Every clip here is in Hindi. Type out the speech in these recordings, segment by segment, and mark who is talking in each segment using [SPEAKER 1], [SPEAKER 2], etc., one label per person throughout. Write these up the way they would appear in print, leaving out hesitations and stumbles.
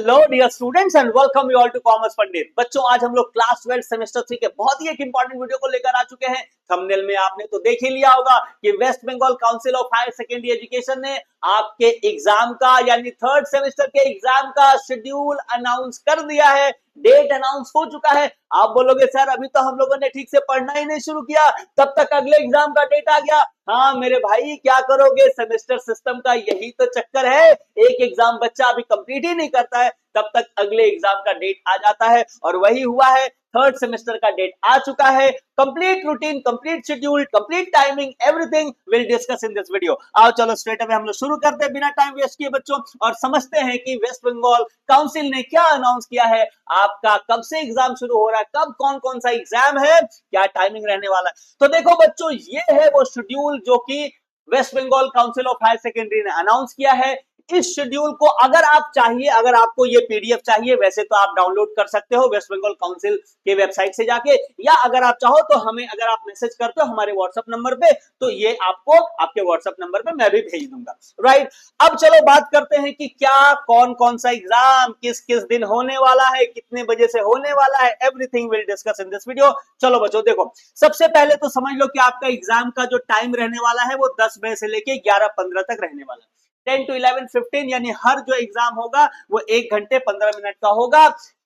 [SPEAKER 1] Hello dear students and welcome you all to commerce Pandit. बच्चों, आज हम लोग क्लास 12 सेमेस्टर 3 के बहुत ही एक इंपॉर्टेंट वीडियो को लेकर आ चुके हैं। थंबनेल में आपने तो देख ही लिया होगा कि west Bengal council of higher secondary education ने आपके एग्जाम का यानी थर्ड सेमेस्टर के एग्जाम का शेड्यूल अनाउंस कर दिया है। डेट अनाउंस हो चुका है। आप बोलोगे सर अभी तो हम लोगों ने ठीक से पढ़ना ही नहीं शुरू किया, तब तक अगले एग्जाम का डेट आ गया। हाँ मेरे भाई, क्या करोगे, सेमेस्टर सिस्टम का यही तो चक्कर है। एक एग्जाम बच्चा अभी कंप्लीट ही नहीं करता है, तब तक अगले एग्जाम का डेट आ जाता है, और वही हुआ है। थर्ड सेमेस्टर का डेट आ चुका है। Complete routine, complete schedule, complete timing, everything will discuss in this video. आओ चलो स्ट्रेट अवे हम लोग शुरू करते हैं बिना टाइम वेस्ट किए बच्चों, और समझते हैं कि वेस्ट बंगाल काउंसिल ने क्या अनाउंस किया है। आपका कब से एग्जाम शुरू हो रहा है, कब कौन कौन सा एग्जाम है, क्या टाइमिंग रहने वाला है। तो देखो बच्चों, ये है वो शेड्यूल जो कि west Bengal council of higher secondary ने अनाउंस किया है। इस शेड्यूल को अगर आप चाहिए, अगर आपको ये पीडीएफ चाहिए, वैसे तो आप डाउनलोड कर सकते हो वेस्ट बंगाल काउंसिल के वेबसाइट से जाके, या अगर आप चाहो तो हमें अगर आप मैसेज करते हो हमारे व्हाट्सएप नंबर पे, तो ये आपको आपके व्हाट्सएप नंबर पे मैं भी भेज दूंगा। राइट, अब चलो बात करते हैं कि क्या कौन कौन सा एग्जाम किस किस दिन होने वाला है, कितने बजे से होने वाला है, everything will discuss in this video. चलो बच्चों देखो, सबसे पहले तो समझ लो कि आपका एग्जाम का जो टाइम रहने वाला है वो 10 बजे से लेके 11:15 तक रहने वाला है। 10 to 11:15 यानी हर जो एग्जाम होगा वो 1 घंटे 15 मिनट का होगा।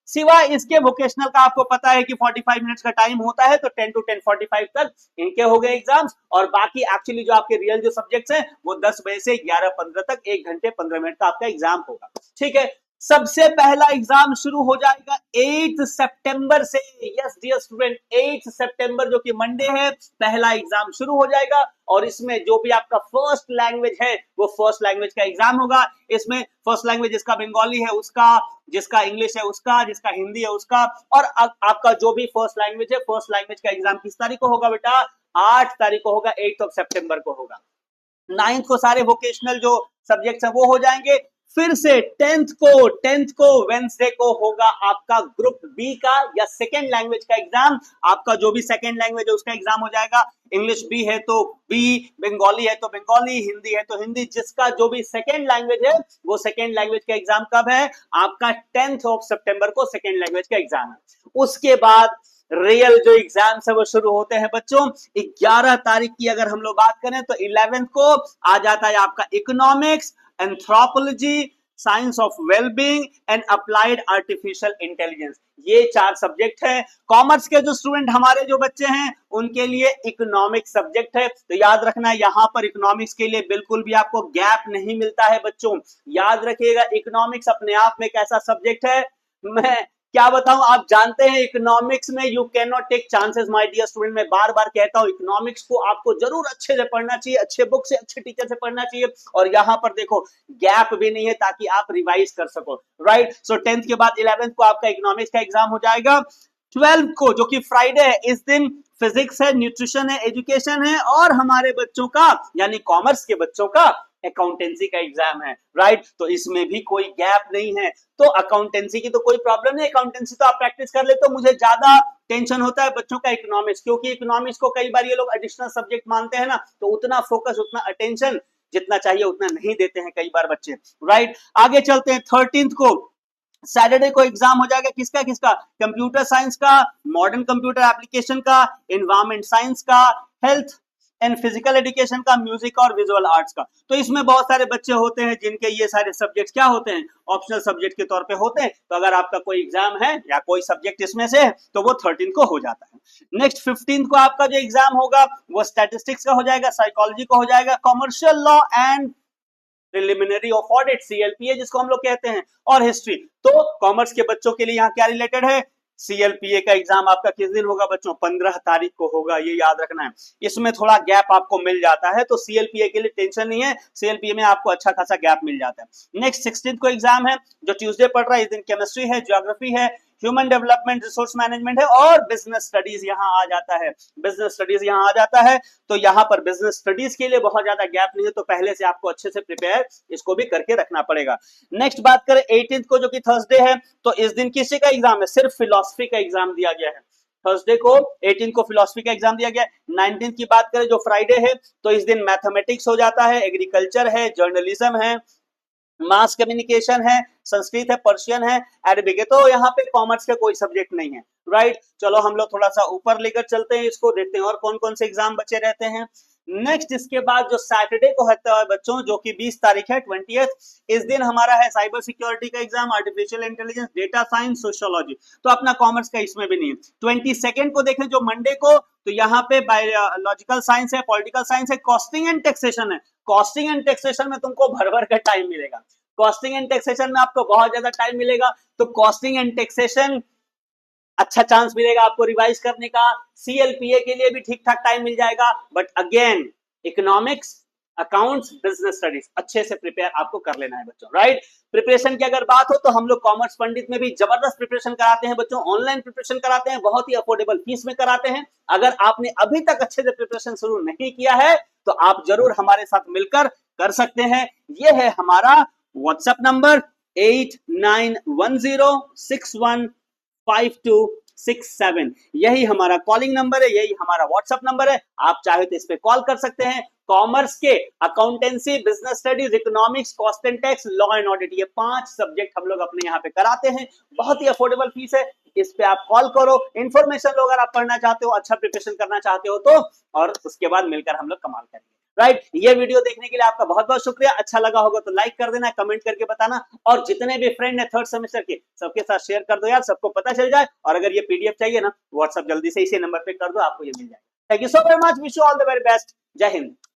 [SPEAKER 1] सिवाय इसके वोकेशनल का आपको पता है कि 45 मिनट्स का टाइम होता है, तो 10 to 10:45 तक इनके हो गए एग्जाम्स। और बाकी एक्चुअली जो आपके रियल जो सब्जेक्ट्स हैं वो 10 बजे से 11:15 तक 1 घंटे 15 मिनट का आपका एग्जाम होगा। ठीक है, सबसे पहला एग्जाम शुरू हो जाएगा 8 सितंबर से। यस डियर स्टूडेंट, 8 सितंबर जो कि मंडे है, पहला एग्जाम शुरू हो जाएगा। और इसमें जो भी आपका फर्स्ट लैंग्वेज है वो फर्स्ट लैंग्वेज का एग्जाम होगा। इसमें फर्स्ट लैंग्वेज जिसका बंगाली है उसका, जिसका इंग्लिश है उसका, जिसका हिंदी है उसका, और आपका जो भी फर्स्ट लैंग्वेज है, फर्स्ट लैंग्वेज का एग्जाम किस तारीख को होगा बेटा? 8 तारीख को होगा, 8 सितंबर को होगा। 9th को सारे वोकेशनल जो सब्जेक्ट्स हैं वो हो जाएंगे। फिर से 10th को वेंसडे को होगा आपका ग्रुप बी का या सेकेंड लैंग्वेज का एग्जाम। आपका जो भी सेकेंड लैंग्वेज है उसका एग्जाम हो जाएगा। इंग्लिश बी है तो बी, बंगाली है तो बंगाली, हिंदी है तो हिंदी, जिसका जो भी सेकेंड लैंग्वेज है वो सेकेंड लैंग्वेज का एग्जाम कब है? आपका 10th सितंबर को सेकेंड लैंग्वेज का एग्जाम है। उसके बाद रियल जो एग्जाम्स है वो शुरू होते हैं बच्चों 11 तारीख की। अगर हम लोग बात करें तो 11th को आ जाता है आपका economics, anthropology, science of wellbeing and applied artificial intelligence. ये 4 सब्जेक्ट है। कॉमर्स के जो स्टूडेंट हमारे जो बच्चे हैं उनके लिए इकोनॉमिक्स सब्जेक्ट है, तो याद रखना यहां पर इकोनॉमिक्स के लिए बिल्कुल भी आपको गैप नहीं मिलता है बच्चों। याद रखिएगा, इकोनॉमिक्स अपने आप में एक ऐसा सब्जेक्ट है, मैं क्या बताऊं, आप जानते हैं इकोनॉमिक्स में you can not take chances my dear student. मैं बार बार कहता हूं इकोनॉमिक्स को आपको जरूर अच्छे से पढ़ना चाहिए, अच्छे बुक से, अच्छे टीचर से पढ़ना चाहिए। और यहां पर देखो गैप भी नहीं है ताकि आप रिवाइज कर सको। राइट, सो 10th के बाद 11th को आपका इकोनॉमिक्स का एग्जाम हो जाएगा। 12th को जो कि फ्राइडे है, इस दिन फिजिक्स है, न्यूट्रिशन है, एजुकेशन है, और हमारे बच्चों का यानी कॉमर्स के बच्चों का अकाउंटेंसी का एग्जाम है। राइट, तो इसमें भी कोई गैप नहीं है, तो अकाउंटेंसी की तो कोई प्रॉब्लम नहीं। अकाउंटेंसी तो आप प्रैक्टिस कर ले, तो मुझे ज्यादा टेंशन होता है बच्चों का इकोनॉमिक्स, क्योंकि इकोनॉमिक्स को कई बार ये लोग एडिशनल सब्जेक्ट मानते हैं ना, तो उतना फोकस, उतना अटेंशन जितना चाहिए उतना नहीं देते हैं कई बार बच्चे। राइट, आगे चलते हैं। 13th को सैटरडे को एग्जाम हो जाएगा किसका किसका? कंप्यूटर साइंस का, मॉडर्न कंप्यूटर एप्लीकेशन का, एनवायरमेंट साइंस का, हेल्थ एंड फिजिकल एजुकेशन का, म्यूजिक और विजुअल आर्ट्स का। तो इसमें बहुत सारे बच्चे होते हैं जिनके ये सारे सब्जेक्ट क्या होते हैं? ऑप्शनल सब्जेक्ट के तौर पे होते हैं। तो अगर आपका कोई एग्जाम है या कोई सब्जेक्ट इसमें से है तो वो 13th को हो जाता है। नेक्स्ट 15th को आपका जो एग्जाम होगा वो स्टैटिस्टिक्स का हो जाएगा, साइकोलॉजी का हो जाएगा, commercial law and preliminary of audit, CLPA जिसको हम लोग कहते हैं, और हिस्ट्री। तो कॉमर्स के बच्चों के लिए यहाँ क्या रिलेटेड है? सीएलपीए का एग्जाम आपका किस दिन होगा बच्चों? 15 तारीख को होगा, ये याद रखना है। इसमें थोड़ा गैप आपको मिल जाता है, तो सीएलपीए के लिए टेंशन नहीं है, सीएलपीए में आपको अच्छा खासा गैप मिल जाता है। नेक्स्ट 16th को एग्जाम है जो ट्यूसडे पड़ रहा है। इस दिन केमिस्ट्री है, ज्योग्राफी है, ह्यूमन डेवलपमेंट, रिसोर्स मैनेजमेंट है, और बिजनेस स्टडीज यहां आ जाता है। बिजनेस स्टडीज यहां आ जाता है, तो यहां पर बिजनेस स्टडीज के लिए बहुत ज्यादा गैप नहीं है, तो पहले से आपको अच्छे से प्रिपेयर इसको भी करके रखना पड़ेगा। नेक्स्ट बात करें 18th को जो कि थर्सडे है, तो इस दिन किसी का एग्जाम है? सिर्फ फिलॉसफी का एग्जाम दिया गया है। थर्सडे को 18 को फिलॉसफी का एग्जाम दिया गया है। 19 की बात करें जो फ्राइडे है, तो इस दिन मैथमेटिक्स हो जाता है, एग्रीकल्चर है, जर्नलिज्म है, मास कम्युनिकेशन है, संस्कृत है, पर्शियन है, अरबिक है। तो यहाँ पे कॉमर्स का कोई सब्जेक्ट नहीं है, राइट। चलो हम लोग थोड़ा सा ऊपर लेकर चलते हैं इसको, देखते हैं और कौन कौन से एग्जाम बचे रहते हैं। नेक्स्ट इसके बाद जो सैटरडे को होता है बच्चों, जो कि 20 तारीख है, 20th, इस दिन हमारा है साइबर सिक्योरिटी का exam, artificial intelligence, data science, sociology. तो अपना कॉमर्स का इसमें भी नहीं है। 22 को देखें जो मंडे को, तो यहाँ पे बायोलॉजिकल साइंस है, पॉलिटिकल साइंस है, कॉस्टिंग एंड टैक्सेशन है। कॉस्टिंग एंड टैक्सेशन में तुमको भर भर का टाइम मिलेगा, कॉस्टिंग एंड टैक्सेशन में आपको बहुत ज्यादा टाइम मिलेगा। तो कॉस्टिंग एंड टैक्सेशन अच्छा चांस मिलेगा आपको रिवाइज करने का। सीएलपीए के लिए भी ठीक ठाक टाइम मिल जाएगा, but again economics, accounts, business studies अच्छे से प्रिपेयर आपको कर लेना है बच्चों, राइट। प्रिपरेशन की अगर बात हो तो हम लोग कॉमर्स पंडित में भी जबरदस्त प्रिपरेशन कराते हैं बच्चों, ऑनलाइन प्रिपरेशन कराते हैं, बहुत ही अफोर्डेबल फीस में कराते हैं। अगर आपने अभी तक अच्छे से प्रिपरेशन शुरू नहीं किया है तो आप जरूर हमारे साथ मिलकर कर सकते हैं। यह है हमारा व्हाट्सएप नंबर 8910615267, यही हमारा कॉलिंग नंबर है, यही हमारा व्हाट्सएप नंबर है। आप चाहे तो इस पे कॉल कर सकते हैं। कॉमर्स के accountancy, business studies, economics, cost and tax, law and audit, ये 5 सब्जेक्ट हम लोग अपने यहाँ पे कराते हैं। बहुत ही अफोर्डेबल फीस है, इस पे आप कॉल करो, इंफॉर्मेशन लो अगर आप पढ़ना चाहते हो, अच्छा प्रिपरेशन करना चाहते हो तो, और उसके बाद मिलकर हम लोग कमाल करेंगे, राइट। ये वीडियो देखने के लिए आपका बहुत बहुत शुक्रिया। अच्छा लगा होगा तो लाइक कर देना, कमेंट करके बताना, और जितने भी फ्रेंड है थर्ड सेमेस्टर के सबके साथ शेयर कर दो यार, सबको पता चल जाए। और अगर ये पीडीएफ चाहिए ना, व्हाट्सएप जल्दी से इसी नंबर पे कर दो, आपको ये मिल जाएगा। Thank you so very much, wish you all the very best. जय हिंद।